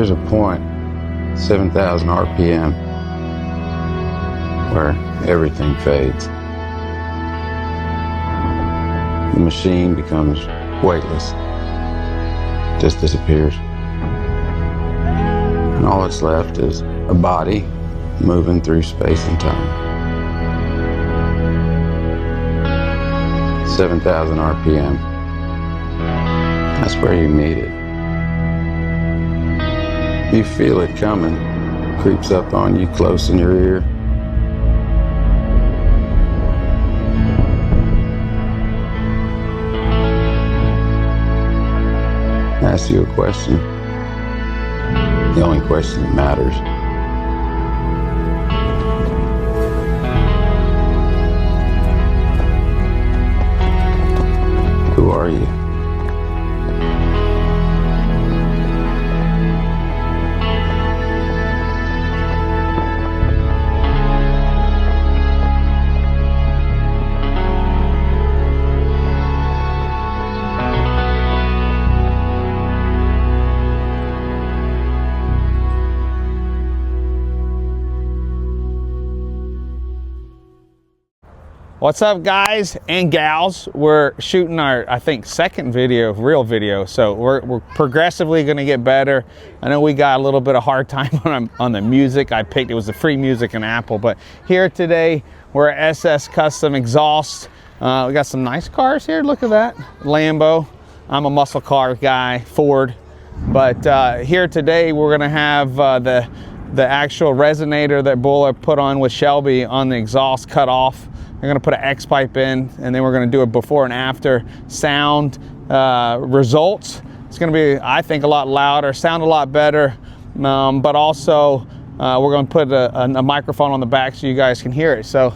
There's a point, 7,000 RPM, where everything fades. The machine becomes weightless, just disappears. And all that's left is a body moving through space and time. 7,000 RPM. That's where you meet it. You feel it coming, creeps up on you close in your ear. Ask you a question, the only question that matters. Who are you? What's up, guys and gals? We're shooting our, I think, second video, real video. So we're progressively gonna get better. I know we got a little bit of hard time on the music I picked. It was the free music in Apple, but here today, we're at SS Custom Exhaust. We got some nice cars here, look at that. Lambo, I'm a muscle car guy, Ford. But here today, we're gonna have the actual resonator that Buller put on with Shelby on the exhaust cut off. We're gonna put an X pipe in, and then we're gonna do a before and after sound results. It's gonna be, I think, a lot louder, sound a lot better, but also we're gonna put a microphone on the back so you guys can hear it. So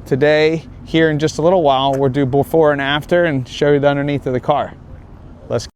today, here in just a little while, we'll do before and after and show you the underneath of the car. Let's go.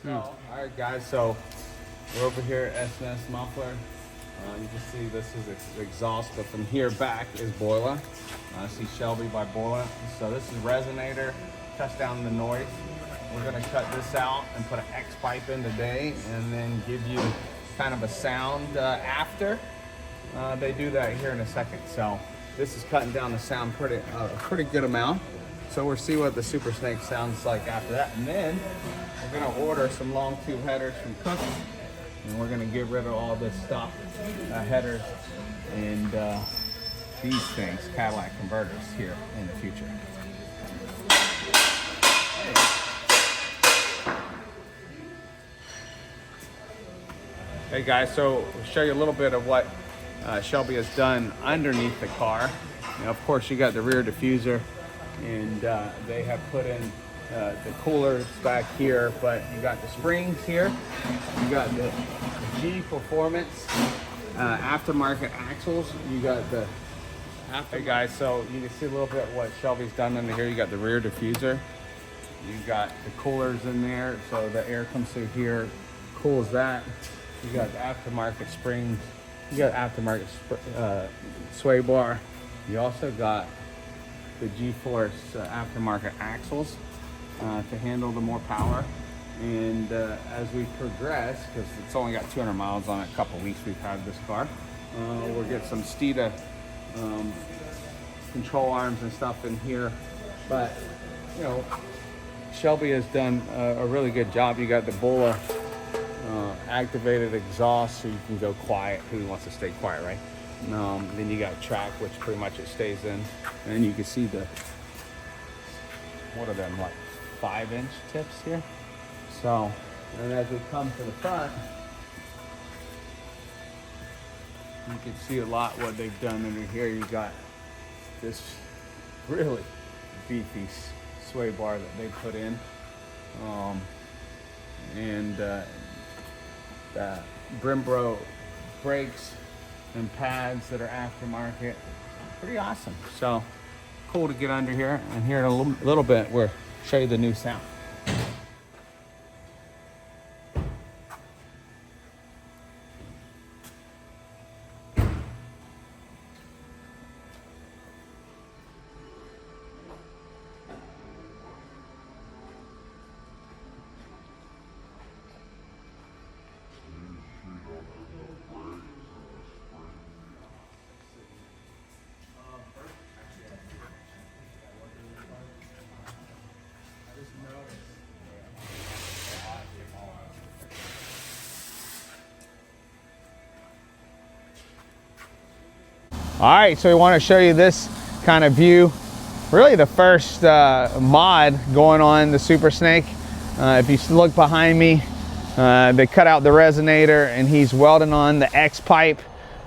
All right, guys, so we're over here at S&S Muffler. You can see this is exhaust, but from here back is boiler. I see Shelby by boiler. So this is resonator, cuts down the noise. We're gonna cut this out and put an X pipe in today and then give you kind of a sound after. They do that here in a second. So this is cutting down the sound a pretty good amount. So we'll see what the Super Snake sounds like after that. And then we're gonna order some long tube headers from Cook, and we're gonna get rid of all this stuff, headers and these things, Cadillac converters here in the future. Hey guys, so we'll show you a little bit of what Shelby has done underneath the car. Now, of course, you got the rear diffuser, and they have put in the coolers back here, but you got the springs here. You got the G Performance aftermarket axles. You got the Hey guys, so you can see a little bit what Shelby's done under here. You got the rear diffuser. You got the coolers in there, so the air comes through here, cools that. You got the aftermarket springs. You got aftermarket sway bar. You also got the G-Force aftermarket axles to handle the more power. And as we progress, because it's only got 200 miles on it, a couple weeks we've had this car, we'll get some Steeda control arms and stuff in here. But, you know, Shelby has done a really good job. You got the Bola activated exhaust, so you can go quiet. Who wants to stay quiet, right? Then you got track, which pretty much it stays in. And you can see the, what are them, like 5-inch tips here? So And as we come to the front, you can see a lot what they've done under here. You got this really beefy sway bar that they put in, and the Brimbro brakes and pads that are aftermarket. Pretty awesome. So cool to get under here. And here in a little bit, we'll show you the new sound. All right, so we want to show you this kind of view. Really the first mod going on the Super Snake. If you look behind me, they cut out the resonator and he's welding on the X pipe.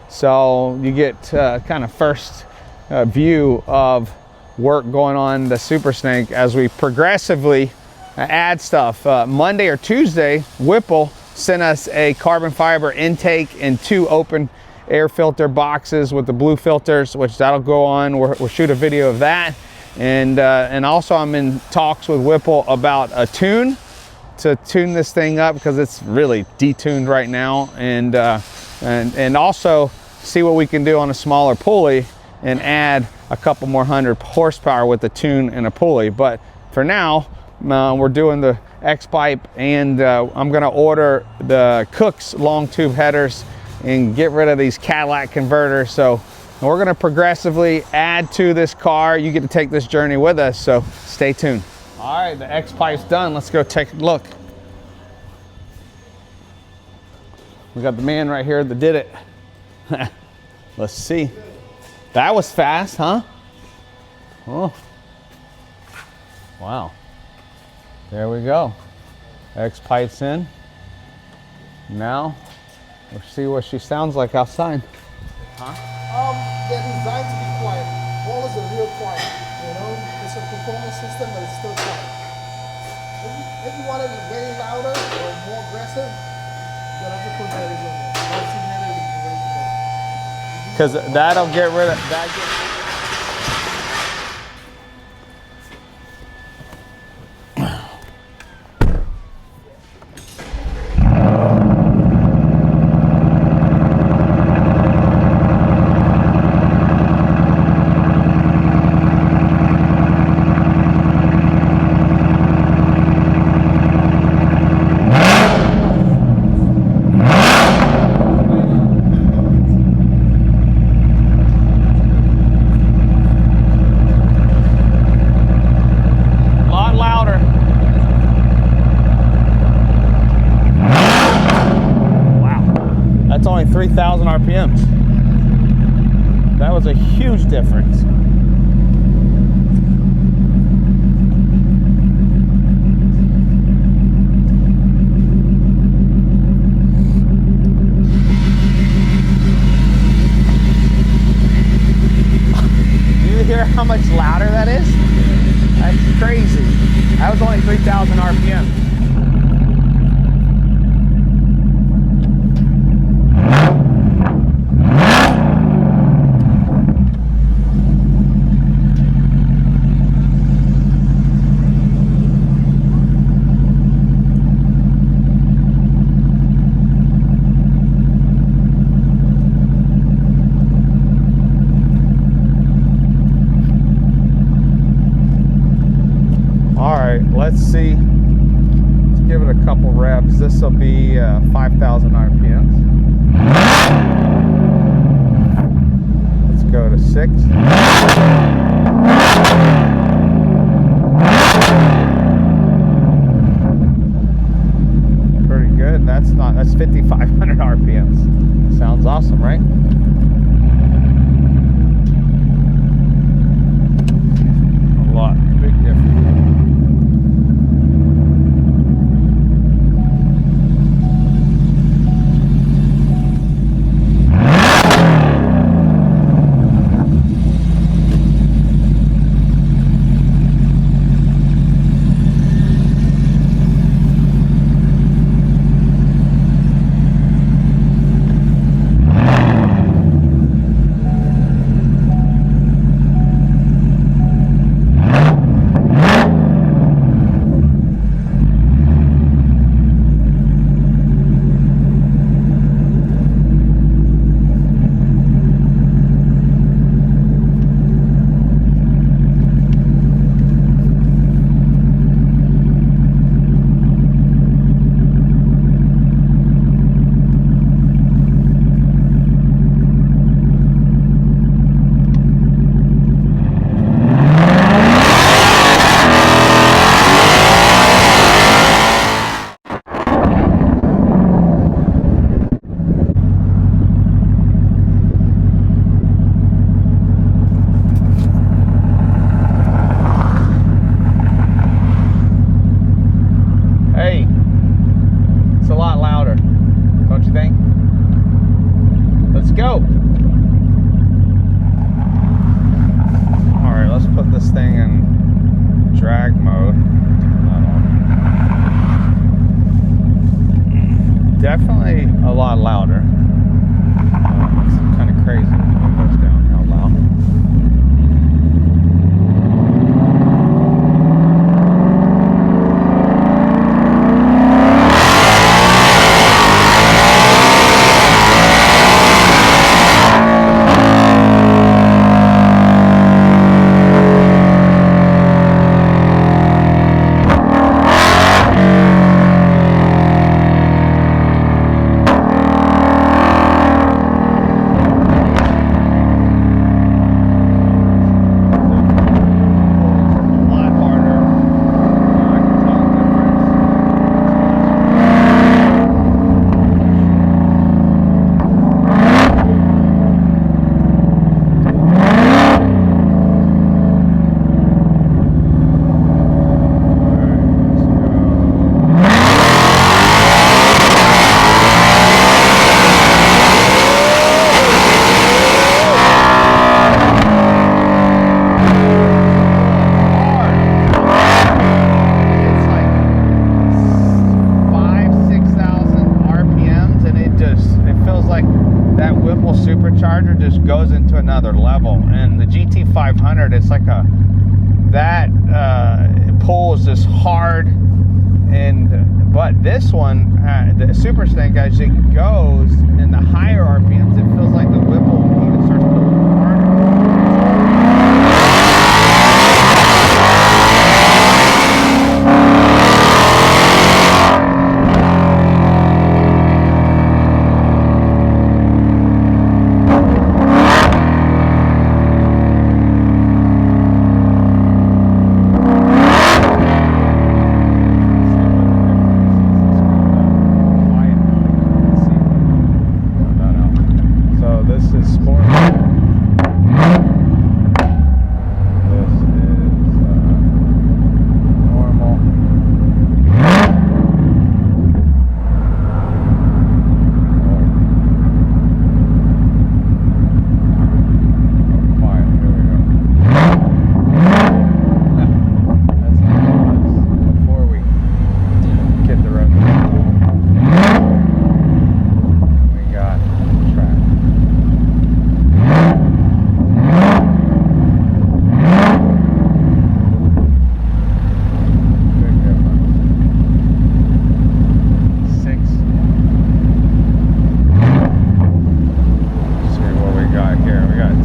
So you get kind of first view of work going on the Super Snake as we progressively add stuff. Monday or Tuesday, Whipple sent us a carbon fiber intake and 2 open air filter boxes with the blue filters, which that'll go on. We'll shoot a video of that. And also I'm in talks with Whipple about a tune to tune this thing up because it's really detuned right now. And also see what we can do on a smaller pulley and add a couple more 100 horsepower with the tune and a pulley. But for now, we're doing the X pipe, and I'm gonna order the Cook's long tube headers and get rid of these Cadillac converters. So we're gonna progressively add to this car. You get to take this journey with us, so stay tuned. All right, the X pipe's done. Let's go take a look. We got the man right here that did it. Let's see. That was fast, huh? Oh, wow. There we go. X pipe's in. Now, we'll see what she sounds like outside. Huh? They're designed to be quiet. Walls are real quiet, you know? It's a performance system, but it's still quiet. If you want it very louder or more aggressive, you'll have to put batteries on there. Because that'll get rid of that. That's only 3,000 RPMs. That was a huge difference. Do you hear how much louder that is? That's crazy. That was only 3,000 RPMs. Let's see, let's give it a couple revs. This will be 5,000 RPMs. Let's go to 6. Pretty good. That's 5,500 RPMs. Sounds awesome, right? A lot, big difference. drag mode. Definitely a lot louder. It's kind of crazy when it goes down how loud. Supercharger just goes into another level, and the GT500, it's like it pulls this hard, but this one, the Super Snake, as it goes in the higher RPMs, it feels like the Whipple even starts pulling harder.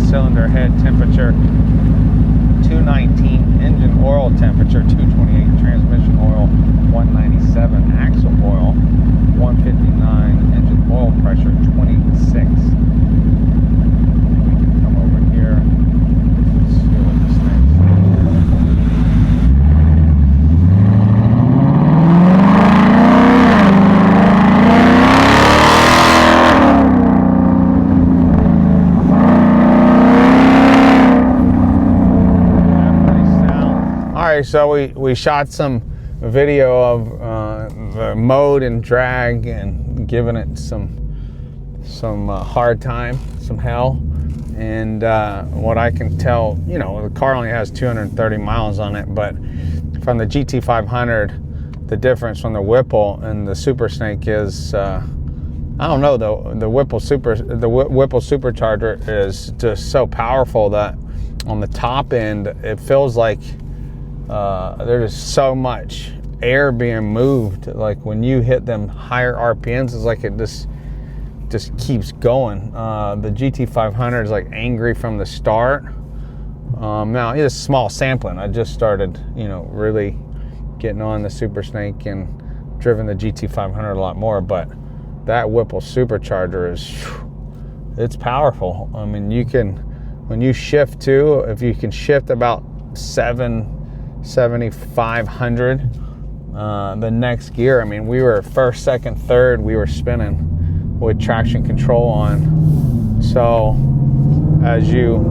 Cylinder head temperature 219, engine oil temperature 228, transmission oil 197, axle oil 159, engine oil pressure 26. We can come over here. Let's see what this thing's Alright, so we shot some video of the mode and drag and giving it some hard time, some hell. And what I can tell, you know, the car only has 230 miles on it, but from the GT500, the difference from the Whipple and the Super Snake is, I don't know, the Whipple supercharger is just so powerful that on the top end, it feels like there's so much air being moved. Like when you hit them higher RPMs, it's like it just keeps going. The GT500 is like angry from the start. Now it's small sampling. I just started, you know, really getting on the Super Snake and driven the GT500 a lot more, but that Whipple supercharger it's powerful. I mean, you can, when you shift to, if you can shift about 7,500, the next gear, I mean, we were first, second, third, we were spinning with traction control on. So as you,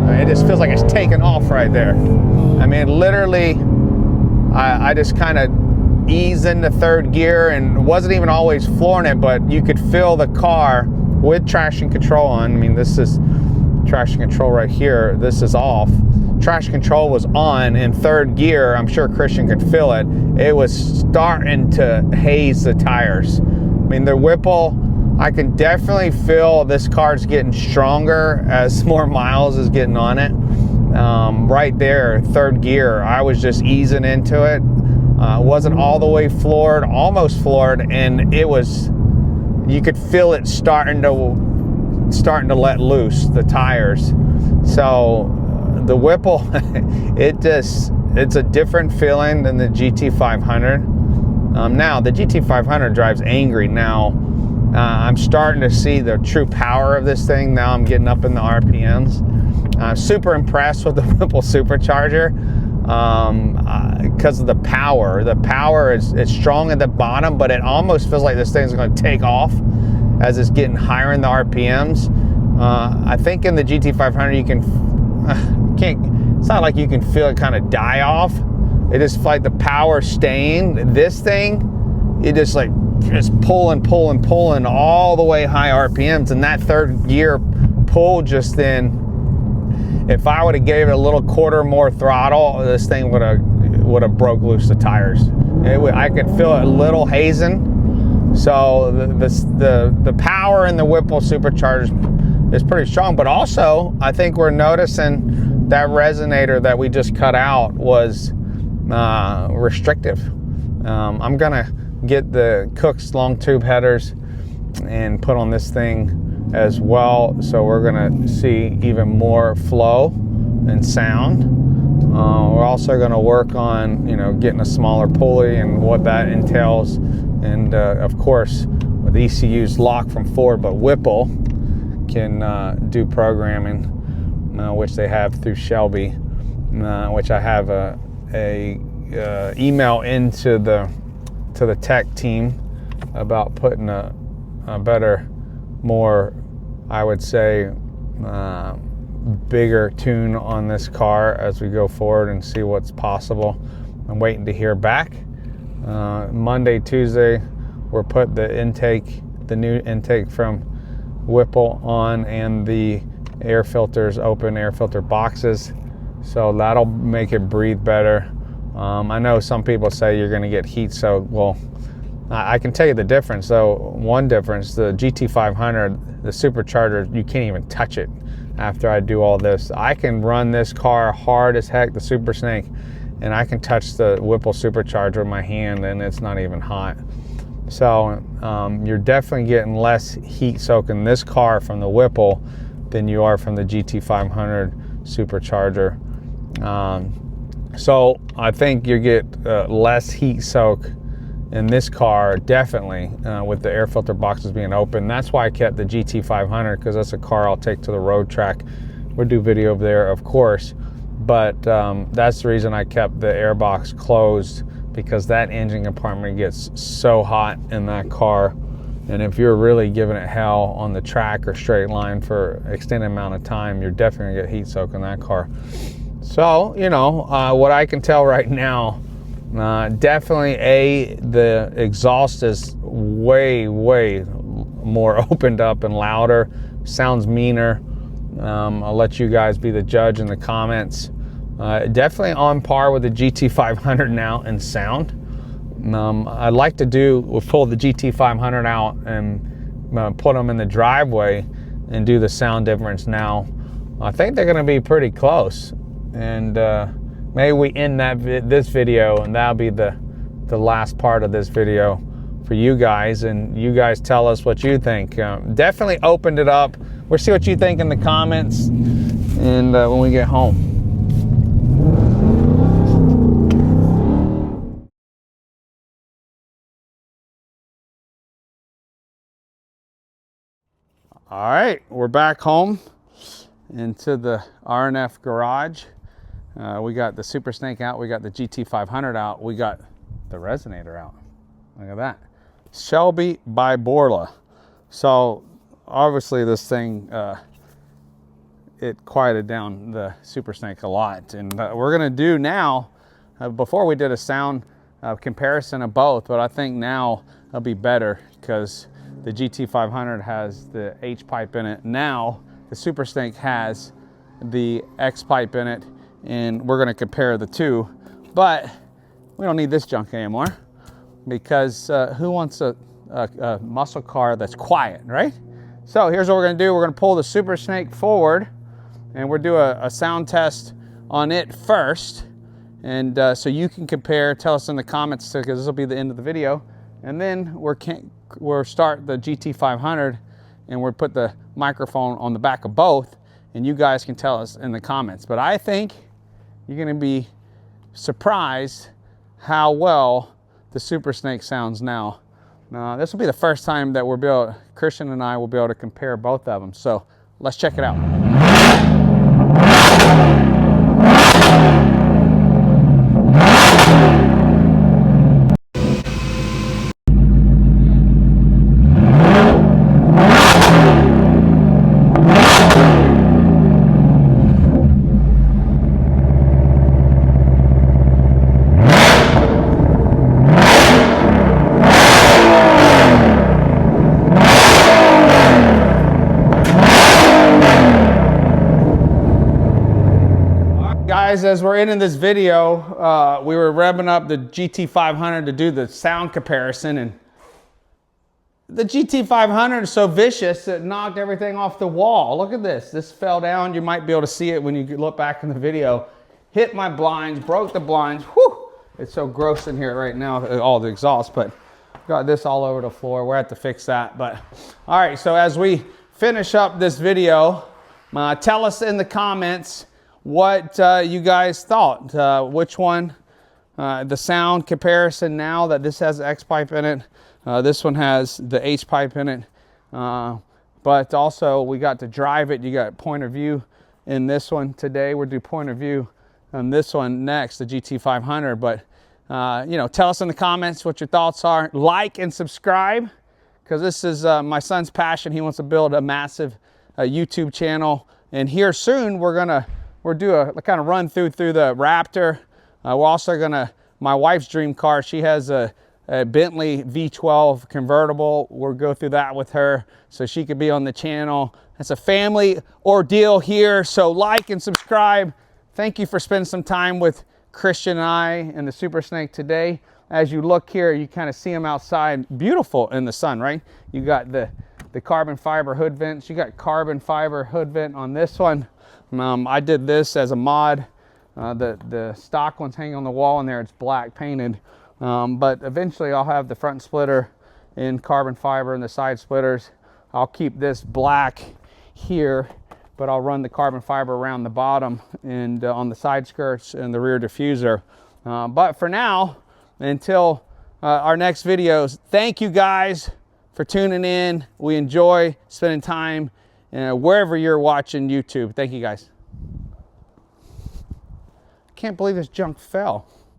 it just feels like it's taking off right there. I mean, literally, I just kind of eased into third gear and wasn't even always flooring it, but you could feel the car with traction control on. I mean, this is traction control right here. This is off. Traction control was on in third gear. I'm sure Christian could feel it. It was starting to haze the tires. I mean, the Whipple, I can definitely feel this car's getting stronger as more miles is getting on it. Right there, third gear, I was just easing into it. Wasn't all the way floored, almost floored, and it was, you could feel it starting to let loose the tires. So the Whipple, it's a different feeling than the GT500. Now the GT500 drives angry. Now I'm starting to see the true power of this thing. Now I'm getting up in the RPMs. I'm super impressed with the Whipple supercharger because of the power. The power is strong at the bottom, but it almost feels like this thing's going to take off as it's getting higher in the RPMs. I think in the GT500 you can it's not like you can feel it kind of die off. It is like the power staying. This thing, it just like pulling all the way high RPMs, and that third gear pull just then, if I would have gave it a little quarter more throttle, this thing would have broke loose the tires. I could feel it a little hazing. So the power in the Whipple supercharger is pretty strong, but also I think we're noticing that resonator that we just cut out was restrictive. I'm gonna get the Cook's long tube headers and put on this thing as well, so we're gonna see even more flow and sound. We're also gonna work on getting a smaller pulley and what that entails, and of course with ECU's locked from Ford, but Whipple can do programming, which they have through Shelby, which I have a email into the tech team about putting a better, more, I would say, bigger tune on this car as we go forward and see what's possible. I'm waiting to hear back. Monday, Tuesday, we're put the new intake from Whipple on, and the air filters, open air filter boxes, so that'll make it breathe better. I know some people say you're going to get heat soak. Well, I can tell you the difference though. One difference, the GT500, the supercharger, you can't even touch it after I do all this. I can run this car hard as heck, the Super Snake, and I can touch the Whipple supercharger with my hand and it's not even hot. So you're definitely getting less heat soak in this car from the Whipple than you are from the GT500 supercharger. So I think you get less heat soak in this car, definitely, with the air filter boxes being open. That's why I kept the GT500, because that's a car I'll take to the road track. We'll do video there, of course, but that's the reason I kept the air box closed, because that engine compartment gets so hot in that car, and if you're really giving it hell on the track or straight line for an extended amount of time, you're definitely gonna get heat soak in that car. So what I can tell right now, definitely the exhaust is way more opened up and louder, sounds meaner. I'll let you guys be the judge in the comments. Definitely on par with the GT500 now in sound. I'd like to pull the GT500 out and put them in the driveway and do the sound difference now. I think they're going to be pretty close, and maybe we end this video, and that'll be the last part of this video for you guys, and you guys tell us what you think. Definitely opened it up. We'll see what you think in the comments, and when we get home. All right, we're back home into the RNF garage. We got the Super Snake out, we got the GT500 out, we got the resonator out. Look at that. Shelby by Borla. So obviously this thing, it quieted down the Super Snake a lot. And we're gonna do now, before we did a sound comparison of both, but I think now it'll be better because the GT500 has the H pipe in it. Now the Super Snake has the X pipe in it, and we're gonna compare the two. But we don't need this junk anymore, because who wants a muscle car that's quiet, right? So here's what we're gonna do. We're gonna pull the Super Snake forward, and we'll do a sound test on it first. And so you can compare, tell us in the comments, because this will be the end of the video. And then we'll start the GT500, and we'll put the microphone on the back of both, and you guys can tell us in the comments. But I think you're gonna be surprised how well the Super Snake sounds now. This will be the first time that Christian and I will be able to compare both of them. So let's check it out. Guys, as we're ending this video, we were revving up the GT500 to do the sound comparison, and the GT500 is so vicious it knocked everything off the wall. Look at this. This fell down. You might be able to see it when you look back in the video. Hit my blinds, broke the blinds. Whew! It's so gross in here right now, all the exhaust, but got this all over the floor. We're at to fix that. But all right, so as we finish up this video, tell us in the comments what you guys thought. Which one, the sound comparison now that this has the X pipe in it, this one has the H pipe in it, but also we got to drive it. You got point of view in this one today. We'll do point of view on this one next, the GT500. But you know, tell us in the comments what your thoughts are. Like and subscribe, because this is my son's passion. He wants to build a massive YouTube channel, and here soon we'll do a kind of run through the Raptor. We're also gonna, my wife's dream car, she has a Bentley V12 convertible. We'll go through that with her so she could be on the channel. It's a family ordeal here, so like and subscribe. Thank you for spending some time with Christian and I and the Super Snake today. As you look here, you kind of see them outside, beautiful in the sun, right? You got the carbon fiber hood vents. You got carbon fiber hood vent on this one. I did this as a mod. The stock one's hanging on the wall in there. It's black painted. But eventually I'll have the front splitter in carbon fiber and the side splitters. I'll keep this black here, but I'll run the carbon fiber around the bottom and on the side skirts and the rear diffuser. But for now, until our next videos, thank you guys for tuning in. We enjoy spending time wherever you're watching YouTube. Thank you guys. Can't believe this junk fell.